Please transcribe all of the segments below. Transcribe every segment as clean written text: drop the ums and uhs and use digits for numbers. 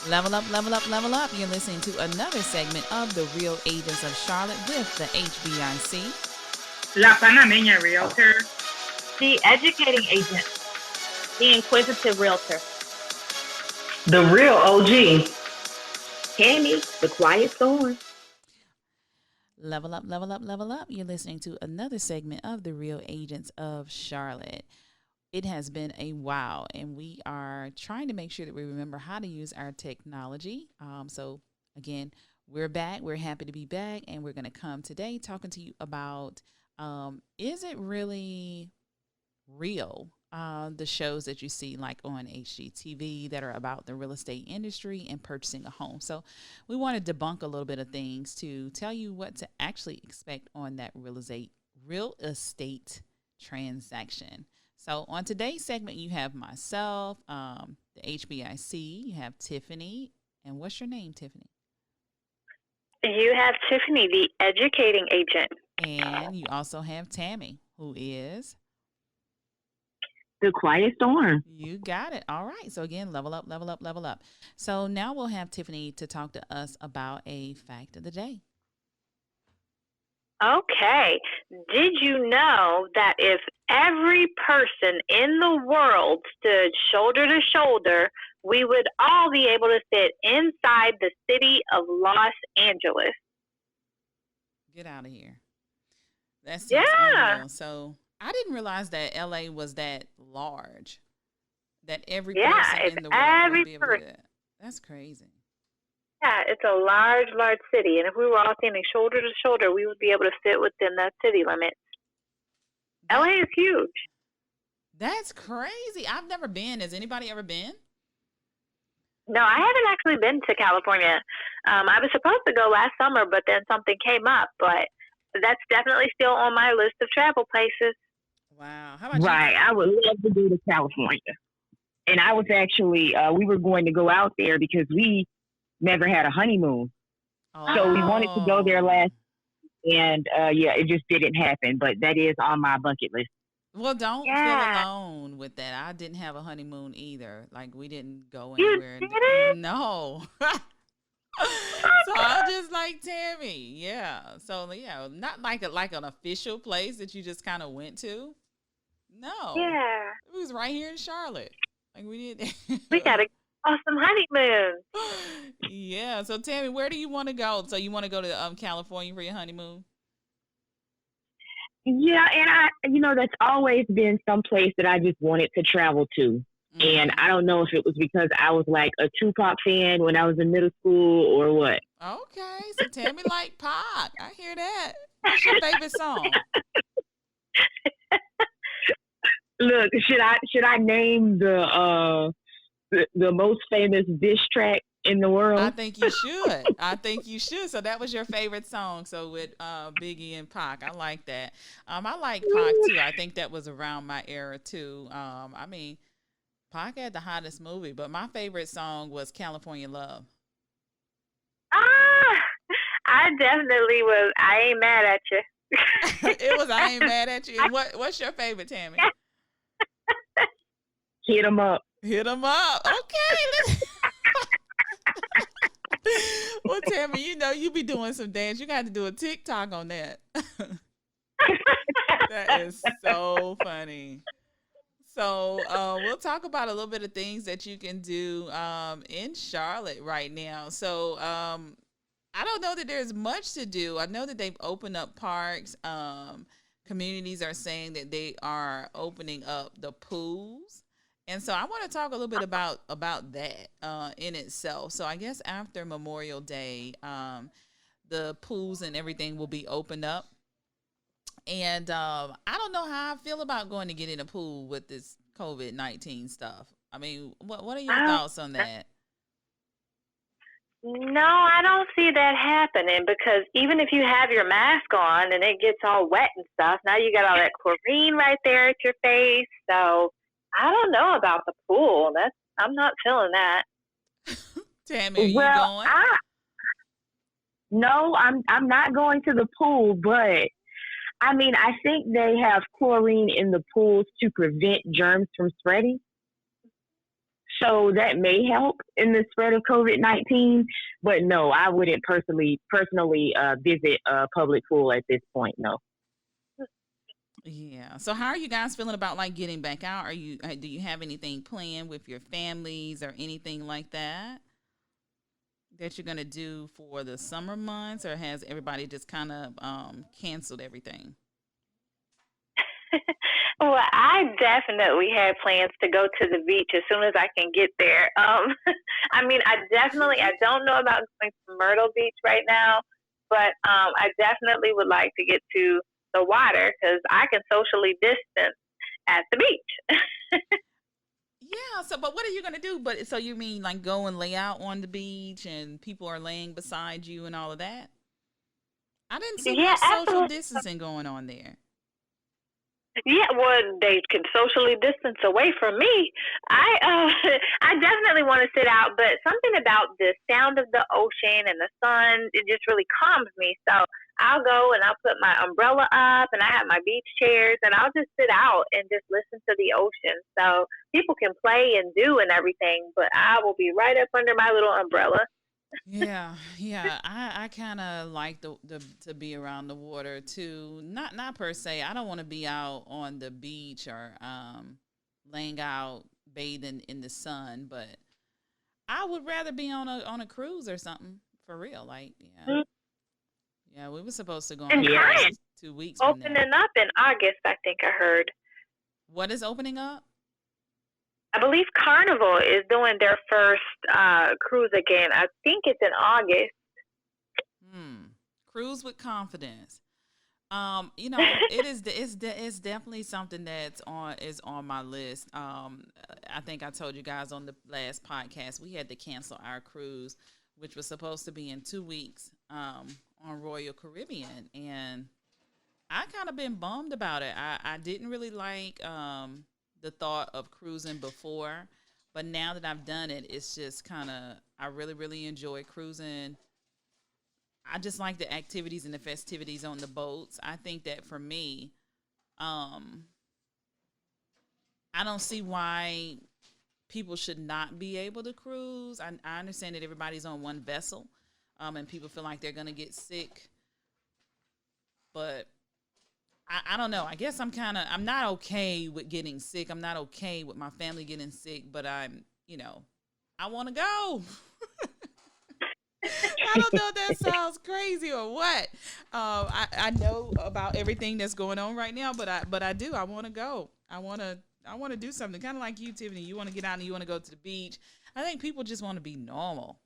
Level up, level up, level up. You're listening to another segment of the Real Agents of Charlotte with the HBIC. La Panameña Realtor. The educating agent. The inquisitive realtor. The real OG. Tammy, the quiet storm. Level up, level up, level up. You're listening to another segment of the Real Agents of Charlotte. It has been a while, and we are trying to make sure that we remember how to use our technology. So, again, we're back. We're happy to be back, and we're going to come today talking to you about is it really real? The shows that you see like on HGTV that are about the real estate industry and purchasing a home. So we want to debunk a little bit of things to tell you what to actually expect on that real estate transaction. So on today's segment, you have myself, the HBIC, you have Tiffany. And what's your name, Tiffany? You have Tiffany, the educating agent. And you also have Tammy, who is the quiet storm. You got it. All right. So again, level up, level up, level up. So now we'll have Tiffany to talk to us about a fact of the day. Okay. Did you know that if every person in the world stood shoulder to shoulder, we would all be able to fit inside the city of Los Angeles? Get out of here. That's unreal. So I didn't realize that LA was that large. That every person in the world would be able to do that. That's crazy. Yeah, it's a large, large city. And if we were all standing shoulder to shoulder, we would be able to fit within that city limit. LA is huge. That's crazy. I've never been. Has anybody ever been? No, I haven't actually been to California. I was supposed to go last summer, but then something came up. But that's definitely still on my list of travel places. Wow. How about you? I would love to go to California. And I was actually, we were going to go out there because we never had a honeymoon. Oh. So we wanted to go there last, and it just didn't happen. But that is on my bucket list. Well, don't feel alone with that. I didn't have a honeymoon either. Like, we didn't go anywhere. You didn't? No. So I'm just like Tammy. Yeah. So, yeah, not like an official place that you just kind of went to. No. Yeah. It was right here in Charlotte. Like, we did. We got an awesome honeymoon. Yeah. So, Tammy, where do you want to go? So you want to go to California for your honeymoon? Yeah, and that's always been some place that I just wanted to travel to. Mm-hmm. And I don't know if it was because I was like a Tupac fan when I was in middle school or what. Okay, so Tammy like Pac. I hear that. What's your favorite song? Look, should I name the most famous diss track in the world? I think you should. So that was your favorite song. So with Biggie and Pac, I like that. I like Pac too. I think that was around my era too. I mean, Pac had the hottest movie, but my favorite song was California Love. I definitely was. I Ain't Mad at You. It was I Ain't Mad at You. And what's your favorite, Tammy? Hit 'em up. Hit 'em up. Okay. Well, Tammy, you be doing some dance. You got to do a TikTok on that. That is so funny. So we'll talk about a little bit of things that you can do in Charlotte right now. So I don't know that there's much to do. I know that they've opened up parks. Communities are saying that they are opening up the pools. And so I want to talk a little bit about that in itself. So I guess after Memorial Day, the pools and everything will be opened up. And I don't know how I feel about going to get in a pool with this COVID-19 stuff. I mean, what are your thoughts on that? No, I don't see that happening because even if you have your mask on and it gets all wet and stuff, now you got all that chlorine right there at your face. So I don't know about the pool. I'm not feeling that. Tammy, are you going? No, I'm not going to the pool, but I mean, I think they have chlorine in the pools to prevent germs from spreading. So that may help in the spread of COVID-19. But no, I wouldn't personally visit a public pool at this point. No. Yeah. So how are you guys feeling about like getting back out? Do you have anything planned with your families or anything like that you're going to do for the summer months, or has everybody just kind of canceled everything? Well, I definitely have plans to go to the beach as soon as I can get there. I mean, I don't know about going to Myrtle Beach right now, but I definitely would like to get to the water because I can socially distance at the beach. Yeah. So, but what are you going to do? So you mean like go and lay out on the beach and people are laying beside you and all of that? I didn't see much social distancing going on there. Yeah, well, they can socially distance away from me. I definitely want to sit out, but something about the sound of the ocean and the sun, it just really calms me. So I'll go and I'll put my umbrella up and I have my beach chairs and I'll just sit out and just listen to the ocean. So people can play and do and everything, but I will be right up under my little umbrella. Yeah. I kind of like to be around the water too. Not per se. I don't want to be out on the beach or laying out bathing in the sun, but I would rather be on a cruise or something for real. Like, yeah. Yeah, we were supposed to go on 2 weeks from now. Opening up in August, I think I heard. What is opening up? I believe Carnival is doing their first cruise again. I think it's in August. Cruise with confidence. It's definitely something that's on my list. I think I told you guys on the last podcast we had to cancel our cruise, which was supposed to be in 2 weeks on Royal Caribbean, and I kind of been bummed about it. I didn't really like the thought of cruising before, but now that I've done it, it's just kind of, I really, really enjoy cruising. I just like the activities and the festivities on the boats. I think that for me, I don't see why people should not be able to cruise. I understand that everybody's on one vessel, and people feel like they're going to get sick, but I don't know. I guess I'm not okay with getting sick. I'm not okay with my family getting sick, but I want to go. I don't know if that sounds crazy or what. I know about everything that's going on right now, but I do. I want to go. I want to do something kind of like you, Tiffany. You want to get out and you want to go to the beach. I think people just want to be normal.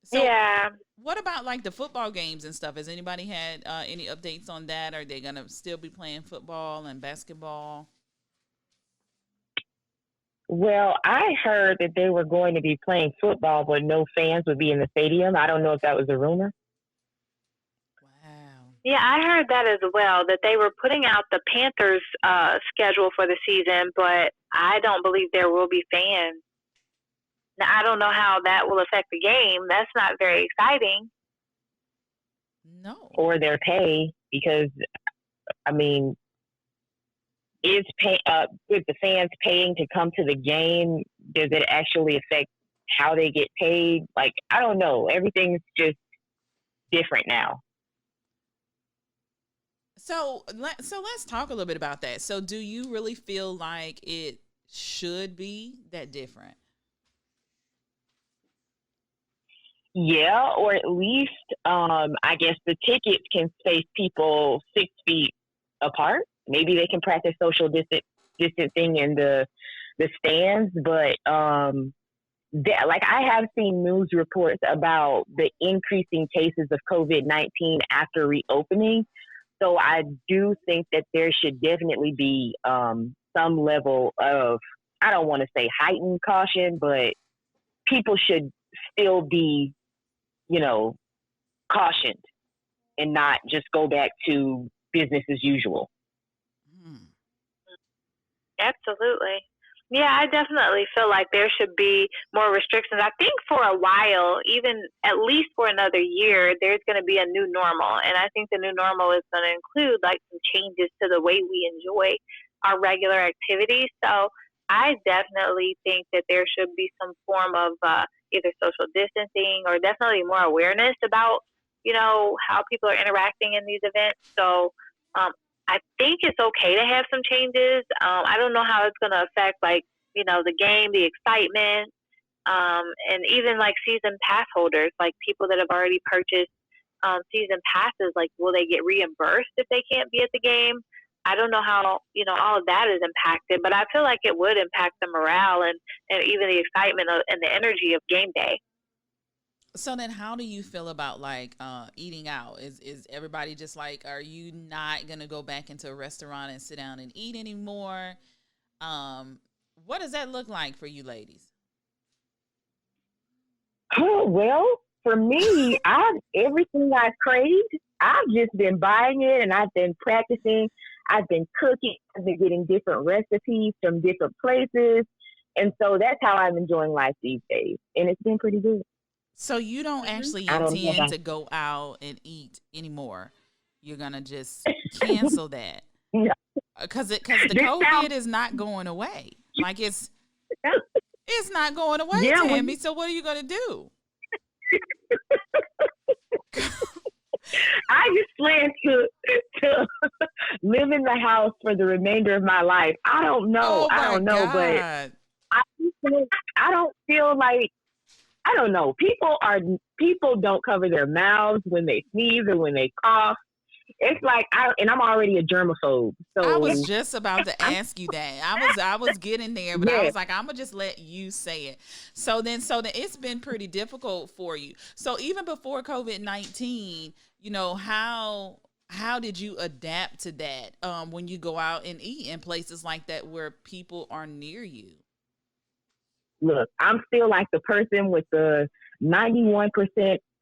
So, yeah. What about like the football games and stuff? Has anybody had any updates on that? Are they going to still be playing football and basketball? Well, I heard that they were going to be playing football, but no fans would be in the stadium. I don't know if that was a rumor. Wow. Yeah, I heard that as well, that they were putting out the Panthers' schedule for the season, but I don't believe there will be fans. Now, I don't know how that will affect the game. That's not very exciting. No. Or their pay, because, I mean, with the fans paying to come to the game, does it actually affect how they get paid? Like, I don't know. Everything's just different now. So let's talk a little bit about that. So do you really feel like it should be that different? Yeah, or at least, I guess the tickets can space people 6 feet apart. Maybe they can practice social distancing in the stands, but like I have seen news reports about the increasing cases of COVID-19 after reopening. So I do think that there should definitely be some level of, I don't want to say heightened caution, but people should still be, cautioned and not just go back to business as usual. Absolutely. Yeah, I definitely feel like there should be more restrictions. I think for a while, even at least for another year, there's going to be a new normal. And I think the new normal is going to include like some changes to the way we enjoy our regular activities. So I definitely think that there should be some form of either social distancing or definitely more awareness about, how people are interacting in these events. So um, I think it's okay to have some changes. I don't know how it's going to affect, like, the game, the excitement, and even like season pass holders, like people that have already purchased season passes, like will they get reimbursed if they can't be at the game? I don't know how all of that is impacted, but I feel like it would impact the morale and even the excitement and the energy of game day. So then how do you feel about like eating out? Is everybody just like, are you not gonna go back into a restaurant and sit down and eat anymore? What does that look like for you ladies? Oh, well, for me, everything I craved, I've just been buying it and I've been practicing. I've been cooking. I've been getting different recipes from different places. And so that's how I'm enjoying life these days. And it's been pretty good. So you don't actually intend to go out and eat anymore. You're going to just cancel that. Yeah. Because the COVID is not going away. Like it's not going away, yeah, Tammy. So what are you going to do? I just plan to live in the house for the remainder of my life. I don't know. I don't know, but I don't feel like, I don't know. People don't cover their mouths when they sneeze or when they cough. It's like I'm already a germophobe. So I was just about to ask you that. I was getting there, but I was like, I'm gonna just let you say it. So then it's been pretty difficult for you. So even before COVID-19, how did you adapt to that when you go out and eat in places like that where people are near you? Look, I'm still like the person with the 91%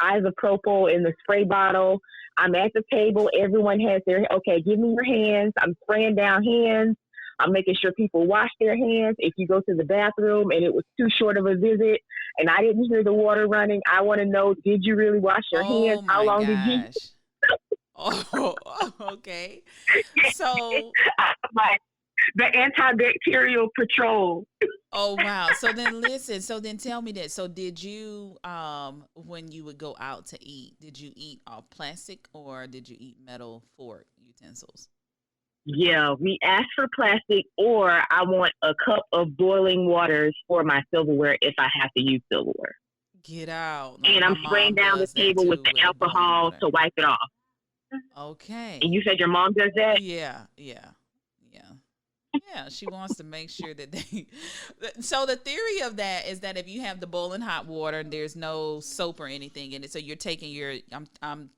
isopropyl in the spray bottle. I'm at the table. Everyone has okay, give me your hands. I'm spraying down hands. I'm making sure people wash their hands. If you go to the bathroom and it was too short of a visit and I didn't hear the water running, I want to know, did you really wash your hands? How long did you? Oh, okay. So the antibacterial patrol. Oh wow. So then listen, so then tell me this. So did you when you would go out to eat, did you eat all plastic or did you eat metal fork utensils? Yeah, we asked for plastic, or I want a cup of boiling waters for my silverware if I have to use silverware. Get out. And I'm spraying down the table with the alcohol to wipe it off. Okay. And you said your mom does that? Yeah. Yeah, she wants to make sure that they. So the theory of that is that if you have the boiling hot water and there's no soap or anything in it, so you're taking your. I'm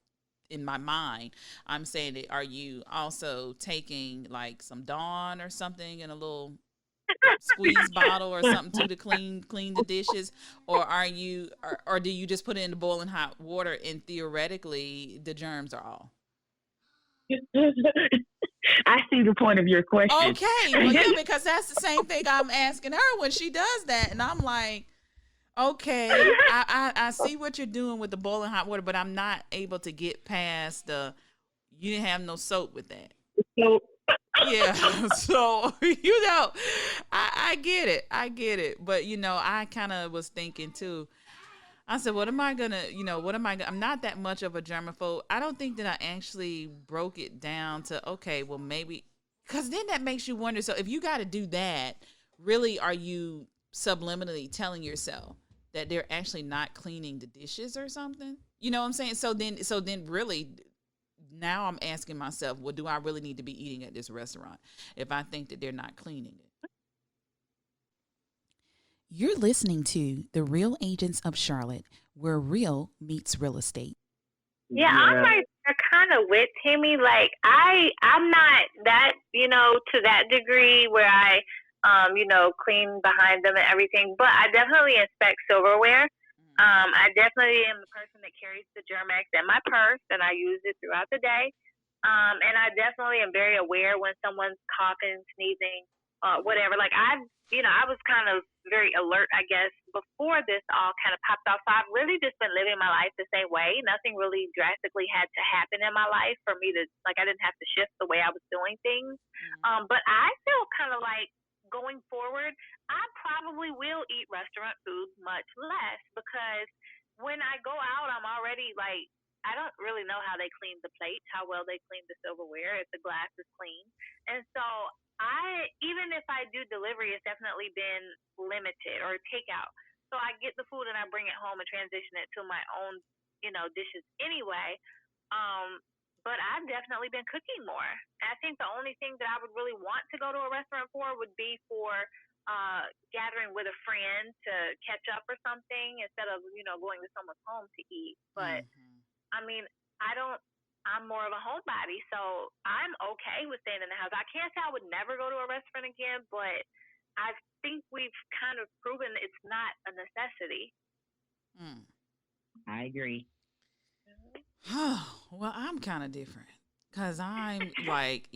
in my mind. I'm saying that are you also taking like some Dawn or something in a little squeeze bottle or something too to clean the dishes, or are you or do you just put it in the boiling hot water and theoretically the germs are all. I see the point of your question. Okay, well, yeah, because that's the same thing I'm asking her when she does that, and I'm like, okay, I see what you're doing with the boiling hot water, but I'm not able to get past you didn't have no soap with that. Nope. Yeah, so I get it, but I kind of was thinking too. I said, what am I gonna, I'm not that much of a germaphobe. I don't think that I actually broke it down to, okay, well, maybe, because then that makes you wonder. So if you got to do that, really, are you subliminally telling yourself that they're actually not cleaning the dishes or something? You know what I'm saying? So then really, now I'm asking myself, well, do I really need to be eating at this restaurant if I think that they're not cleaning it? You're listening to The Real Agents of Charlotte, where real meets real estate. Yeah, I'm like kind of with Timmy. Like I'm not that, to that degree where I, clean behind them and everything. But I definitely inspect silverware. I definitely am the person that carries the Germex in my purse, and I use it throughout the day. And I definitely am very aware when someone's coughing, sneezing, whatever. Like I was kind of very alert, I guess, before this all kind of popped off. So I've really just been living my life the same way. Nothing really drastically had to happen in my life for me to, like, I didn't have to shift the way I was doing things. But I feel kind of like going forward, I probably will eat restaurant food much less because when I go out, I'm already like, I don't really know how they clean the plates, how well they clean the silverware, if the glass is clean. And so even if I do delivery, it's definitely been limited or takeout. So I get the food and I bring it home and transition it to my own, dishes anyway. But I've definitely been cooking more. And I think the only thing that I would really want to go to a restaurant for would be for gathering with a friend to catch up or something instead of, going to someone's home to eat. But I mean, I'm more of a homebody, so I'm okay with staying in the house. I can't say I would never go to a restaurant again, but I think we've kind of proven it's not a necessity. I agree. Well, I'm kind of different because I'm like,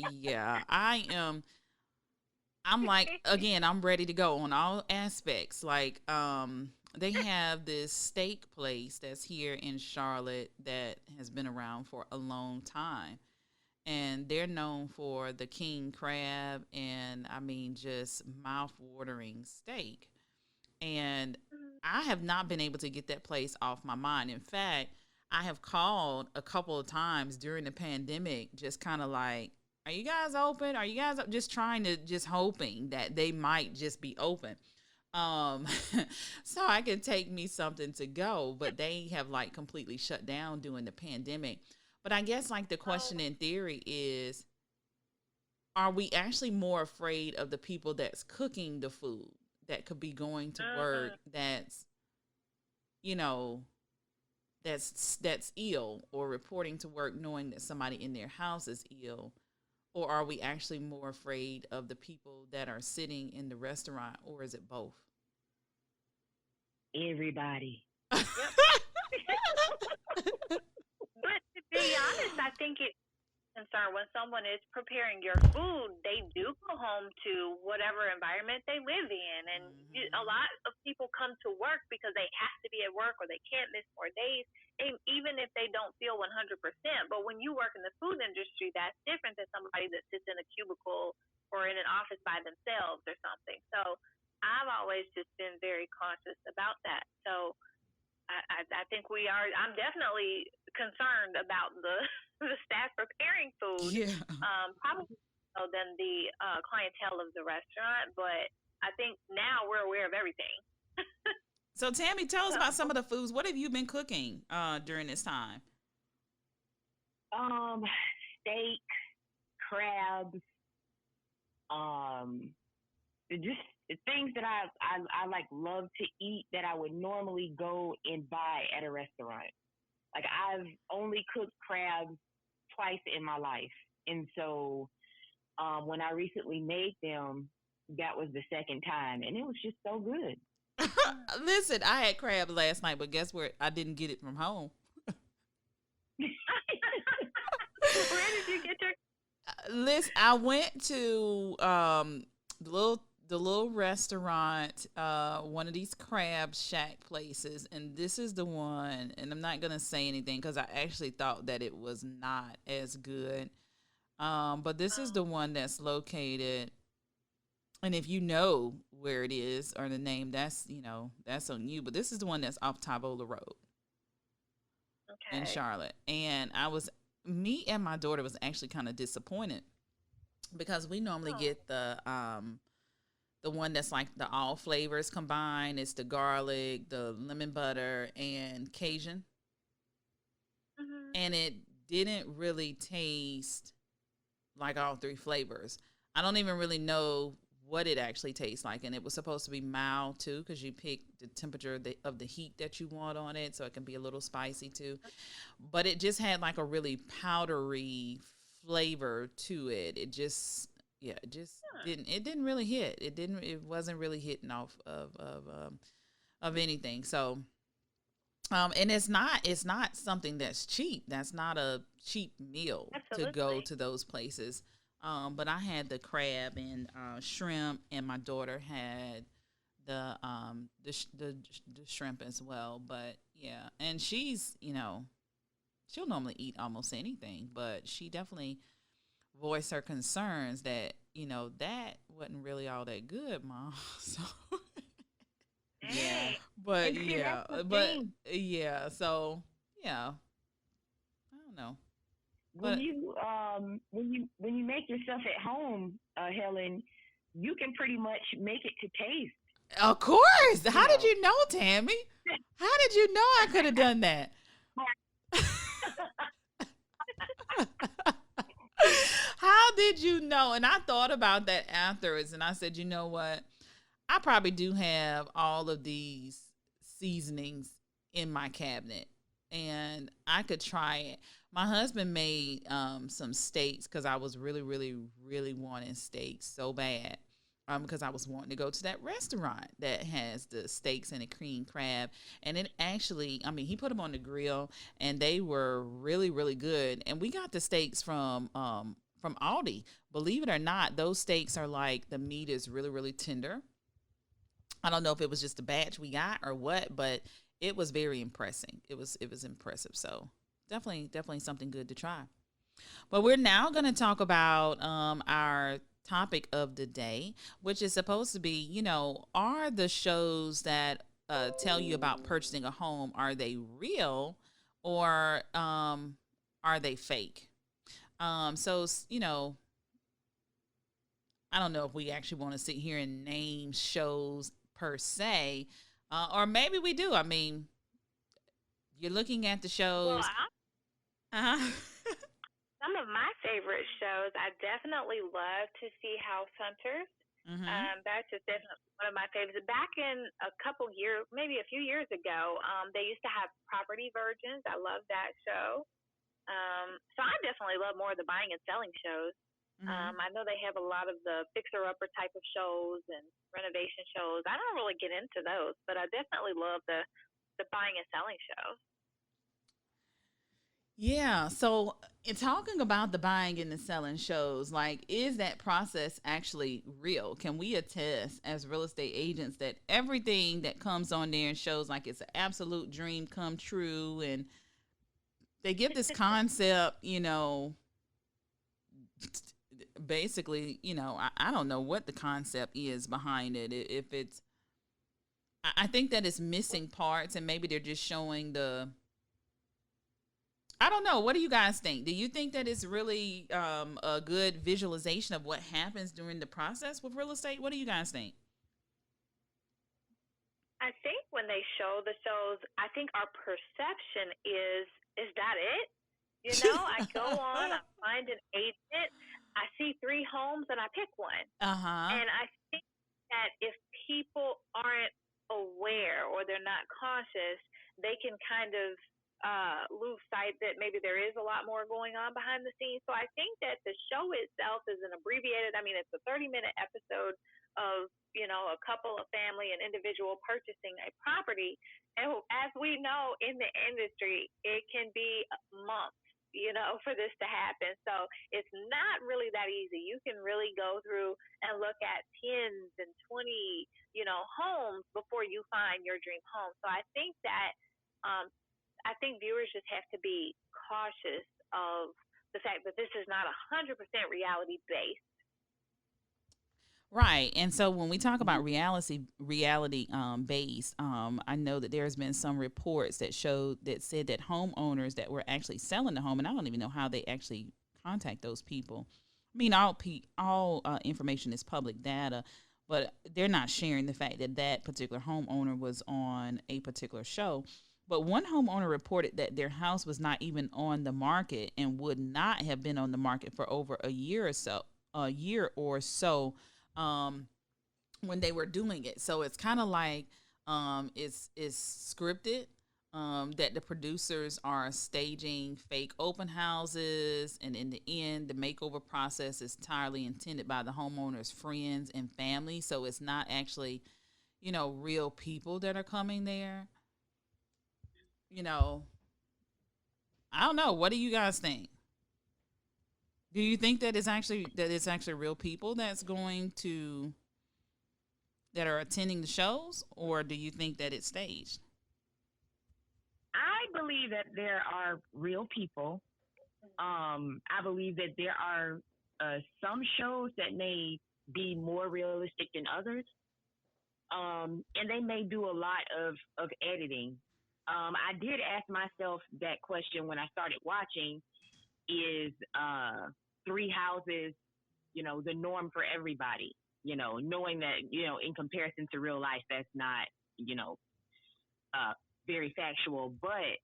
I'm like, again, I'm ready to go on all aspects. Like, they have this steak place that's here in Charlotte that has been around for a long time. And they're known for the king crab and, I mean, just mouth-watering steak. And I have not been able to get that place off my mind. In fact, I have called a couple of times during the pandemic, just kind of like, are you guys open? Are you guys just trying to, just hoping that they might just be open. So I can take me something to go, but they have like completely shut down during the pandemic. But I guess like the question in theory is, are we actually more afraid of the people that's cooking the food that could be going to work that's ill or reporting to work knowing that somebody in their house is ill? Or are we actually more afraid of the people that are sitting in the restaurant, or is it both? Everybody. But to be honest, I think it's concerned when someone is preparing your food, they do go home to whatever environment they live in. And a lot of people come to work because they have to be at work or they can't miss more days, and even if they don't feel 100%. But when you work in the food industry, that's different than somebody that sits in a cubicle or in an office by themselves or something. So I've always just been very conscious about that. So I think I'm definitely concerned about the staff preparing food, probably more than the clientele of the restaurant. But I think now we're aware of everything. So Tammy, tell us about some of the foods. What have you been cooking during this time? Steak, crabs, just things that I like love to eat that I would normally go and buy at a restaurant. Like I've only cooked crabs twice in my life. And so when I recently made them, that was the second time, and it was just so good. Listen, I had crab last night, but guess where? I didn't get it from home. Where did you get your? Listen, I went to the little restaurant, one of these crab shack places, and this is the one. And I'm not gonna say anything because I actually thought that it was not as good. But this is the one that's located. And if you know where it is or the name, that's on you. But this is the one that's off Tybola Road in Charlotte. And me and my daughter was actually kind of disappointed because we normally get the one that's like the all flavors combined. It's the garlic, the lemon butter, and Cajun. And it didn't really taste like all three flavors. I don't even really know what it actually tastes like, and it was supposed to be mild too because you pick the temperature of the heat that you want on it, so it can be a little spicy too. But it just had like a really powdery flavor to it. It just didn't really hit. It wasn't really hitting off of anything. So and it's not something that's cheap. That's not a cheap meal to go to those places. But I had the crab and shrimp, and my daughter had the shrimp as well. But yeah, and she's she'll normally eat almost anything, but she definitely voiced her concerns that that wasn't really all that good, Mom. So Hey, but and see, yeah, that's the but thing. yeah. So yeah, I don't know, When but you make yourself at home, Helen, you can pretty much make it to taste. of course. You How did know. you know, Tammy? How did you know I could have done that? How did you know? And I thought about that afterwards, and I said, you know what? I probably do have all of these seasonings in my cabinet, and I could try it. My husband made some steaks because I was really, really, really wanting steaks so bad. Because I was wanting to go to that restaurant that has the steaks and the cream crab, and it actually, I mean, he put them on the grill, and they were really, really good. And we got the steaks from Aldi. Believe it or not, those steaks are like the meat is really, really tender. I don't know if it was just the batch we got or what, but it was very impressive. It was impressive. So definitely something good to try. But we're now going to talk about our topic of the day, which is supposed to be, are the shows that tell you about purchasing a home, are they real or are they fake? So, I don't know if we actually want to sit here and name shows per se, or maybe we do. I mean, you're looking at the Well, shows. Uh-huh. some of my favorite shows, I definitely love to see House Hunters. Mm-hmm. That's just definitely one of my favorites. Back in a couple years, maybe a few years ago, they used to have Property Virgins. I love that show. So I definitely love more of the buying and selling shows. Mm-hmm. I know they have a lot of the fixer-upper type of shows and renovation shows. I don't really get into those, but I definitely love the buying and selling shows. Yeah. So, in talking about the buying and the selling shows, like, is that process actually real? Can we attest as real estate agents that everything that comes on there and shows like it's an absolute dream come true? And they give this concept, basically, I don't know what the concept is behind it. If it's, I think that it's missing parts, and maybe they're just showing I don't know. What do you guys think? Do you think that it's really a good visualization of what happens during the process with real estate? What do you guys think? I think when they show the shows, I think our perception is that it? I go on, I find an agent, I see 3 homes, and I pick one. Uh-huh. And I think that if people aren't aware or they're not cautious, they can kind of lose sight that maybe there is a lot more going on behind the scenes. So I think that the show itself is an abbreviated, it's a 30-minute episode of, a couple, a family, an individual purchasing a property. And as we know in the industry, it can be months, for this to happen. So it's not really that easy. You can really go through and look at 10s and 20, homes before you find your dream home. So I think that I think viewers just have to be cautious of the fact that this is not 100% reality based. Right. And so when we talk about reality based, I know that there's been some reports that said that homeowners that were actually selling the home, and I don't even know how they actually contact those people. I mean, all information is public data, but they're not sharing the fact that that particular homeowner was on a particular show. But one homeowner reported that their house was not even on the market and would not have been on the market for over a year or so, when they were doing it. So it's kind of like it's scripted. That the producers are staging fake open houses, and in the end, the makeover process is entirely intended by the homeowner's friends and family. So it's not actually, real people that are coming there. I don't know. What do you guys think? Do you think that it's actually real people that are attending the shows, or do you think that it's staged? I believe that there are real people. I believe that there are some shows that may be more realistic than others. And they may do a lot of editing. I did ask myself that question when I started watching, is 3 houses, the norm for everybody, knowing that, in comparison to real life, that's not, very factual, but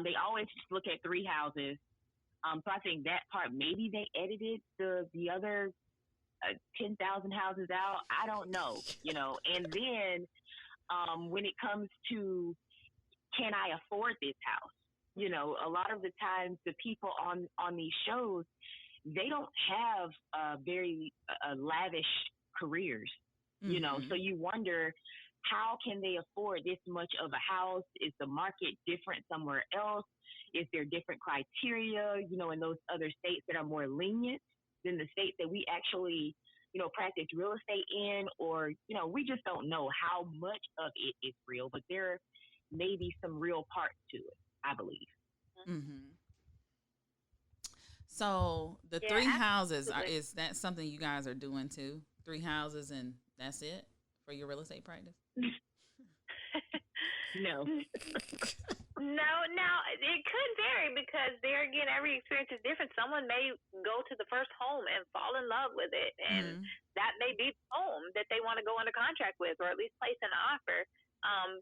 they always just look at 3 houses. So I think that part, maybe they edited the other 10,000 houses out. I don't know, and then when it comes to, can I afford this house? A lot of the times the people on these shows, they don't have very lavish careers, so you wonder, how can they afford this much of a house? Is the market different somewhere else? Is there different criteria, in those other states that are more lenient than the states that we actually, practice real estate in? Or, we just don't know how much of it is real, but there may be some real parts to it, I believe. Mm-hmm. So the 3 houses, is that something you guys are doing too? 3 houses and that's it for your real estate practice? No. No, now it could vary because there again, every experience is different. Someone may go to the first home and fall in love with it, and that may be the home that they want to go under contract with, or at least place an offer.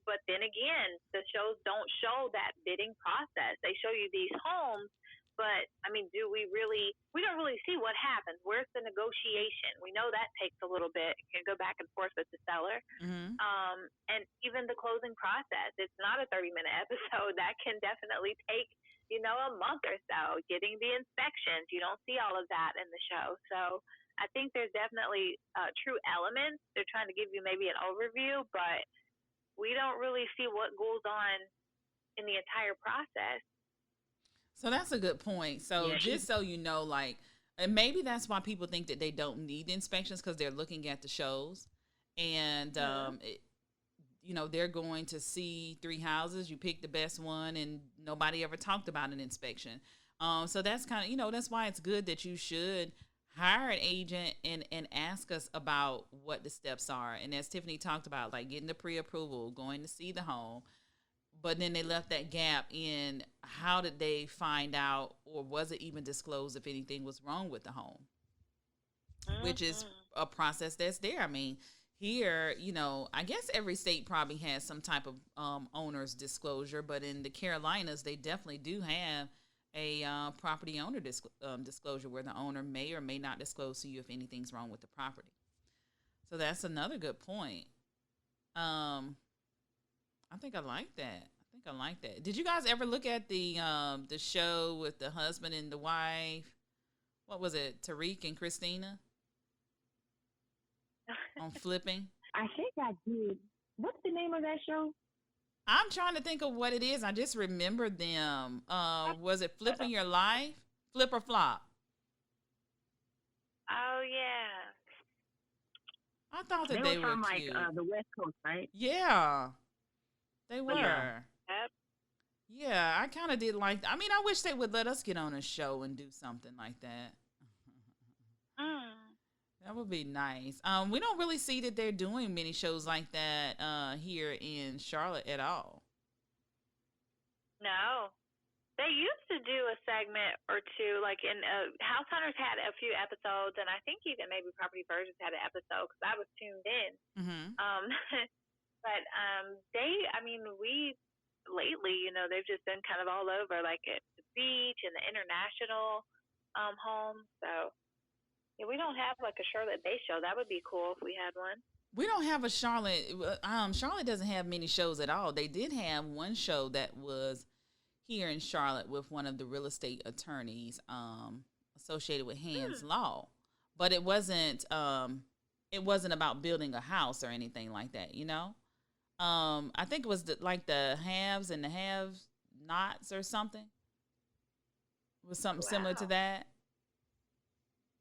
But then again, the shows don't show that bidding process. They show you these homes, but I mean, we don't really see what happens. Where's the negotiation? We know that takes a little bit. It can go back and forth with the seller. And even the closing process, it's not a 30-minute episode. That can definitely take, a month or so. Getting the inspections, you don't see all of that in the show. So I think there's definitely true elements. They're trying to give you maybe an overview, but we don't really see what goes on in the entire process. So that's a good point. So just so you know, and maybe that's why people think that they don't need inspections, because they're looking at the shows, and they're going to see 3 houses. You pick the best one, and nobody ever talked about an inspection. So that's kind of, that's why it's good that you should hire an agent and ask us about what the steps are. And as Tiffany talked about, like getting the pre-approval, going to see the home. But then they left that gap in, how did they find out, or was it even disclosed if anything was wrong with the home? Which is a process that's there. I mean, here, I guess every state probably has some type of owner's disclosure, but in the Carolinas, they definitely do have a property owner disclosure where the owner may or may not disclose to you if anything's wrong with the property. So that's another good point. I think I like that. Did you guys ever look at the show with the husband and the wife? What was it, Tariq and Christina? On Flipping? I think I did. What's the name of that show? I'm trying to think of what it is. I just remember them. Was it Flipping Your Life? Flip or Flop? Oh, yeah. I thought that they were from cute. The West Coast, right? Yeah. They were. Yep. Yeah, I kind of did like. I mean, I wish they would let us get on a show and do something like that. That would be nice. We don't really see that they're doing many shows like that here in Charlotte at all. No. They used to do a segment or two, like in House Hunters had a few episodes, and I think even maybe Property Versions had an episode because I was tuned in. But we lately, they've just been kind of all over, like at the beach and the international home. So yeah, we don't have like a Charlotte-based show. That would be cool if we had one. We don't have a Charlotte. Charlotte doesn't have many shows at all. They did have one show that was here in Charlotte with one of the real estate attorneys associated with Hands Law, but it wasn't about building a house or anything like that. I think it was the haves and the have-nots or something. It was something similar to that.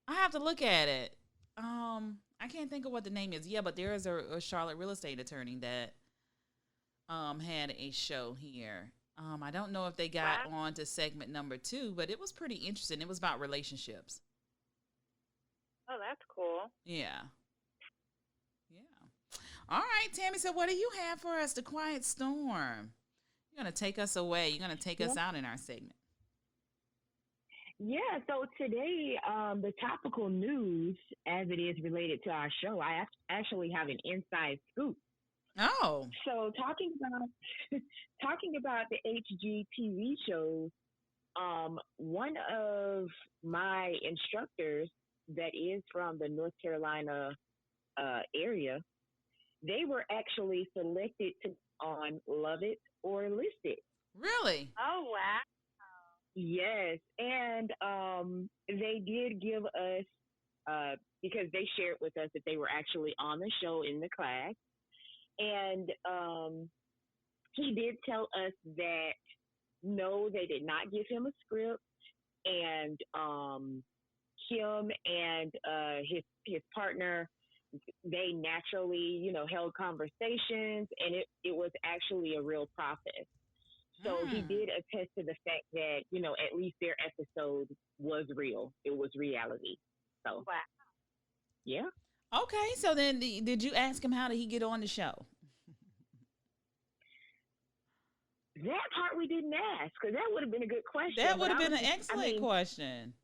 I have to look at it. I can't think of what the name is. Yeah, but there is a Charlotte real estate attorney that had a show here. I don't know if they got on to segment number 2, but it was pretty interesting. It was about relationships. Oh, that's cool. Yeah. All right, Tammy. So what do you have for us? The Quiet Storm. You're going to take us away. You're going to take us out in our segment. Yeah, so today, the topical news, as it is related to our show, I actually have an inside scoop. Oh. So talking about the HGTV shows, one of my instructors that is from the North Carolina area, they were actually selected to on Love It or List It. Really? Oh, wow. Yes, and they did give us because they shared with us that they were actually on the show in the class, and he did tell us that no, they did not give him a script, and him and his partner, they naturally, held conversations, and it was actually a real process. So he did attest to the fact that, at least their episode was real. It was reality. So, wow. Yeah. Okay, so then did you ask him how did he get on the show? That part we didn't ask, because that would have been a good question. That would have been an excellent question.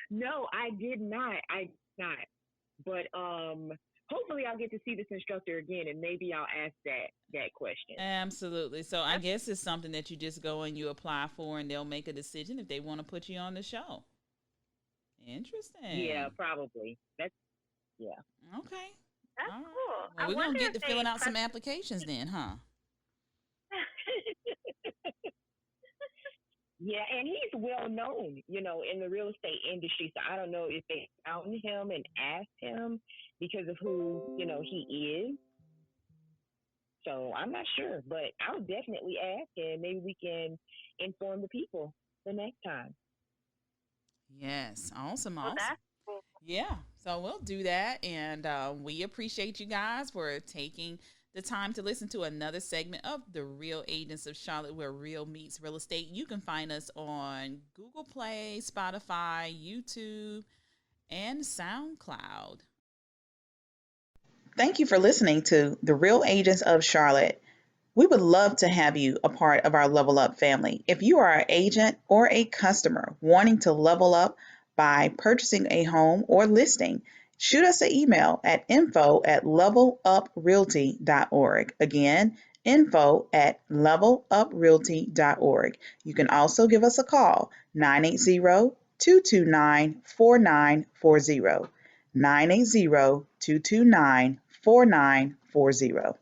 No, I did not. But hopefully I'll get to see this instructor again, and maybe I'll ask that question. Absolutely. So I guess it's something that you just go and you apply for, and they'll make a decision if they want to put you on the show. Interesting. Yeah, probably. Okay. That's cool. Well, we're going to get to filling out some applications then, huh? Yeah, and he's well known, in the real estate industry. So I don't know if they found him and asked him because of who, he is. So I'm not sure, but I'll definitely ask, and maybe we can inform the people the next time. Yes, awesome. Well, that's cool. Yeah, so we'll do that, and we appreciate you guys for taking the time to listen to another segment of the Real Agents of Charlotte, where real meets real estate. You can find us on Google Play, Spotify, YouTube, and SoundCloud. Thank you for listening to the Real Agents of Charlotte. We would love to have you a part of our Level Up family. If you are an agent or a customer wanting to level up by purchasing a home or listing, shoot us an email at info@leveluprealty.org. Again, info@leveluprealty.org. You can also give us a call, 980-229-4940. 980-229-4940.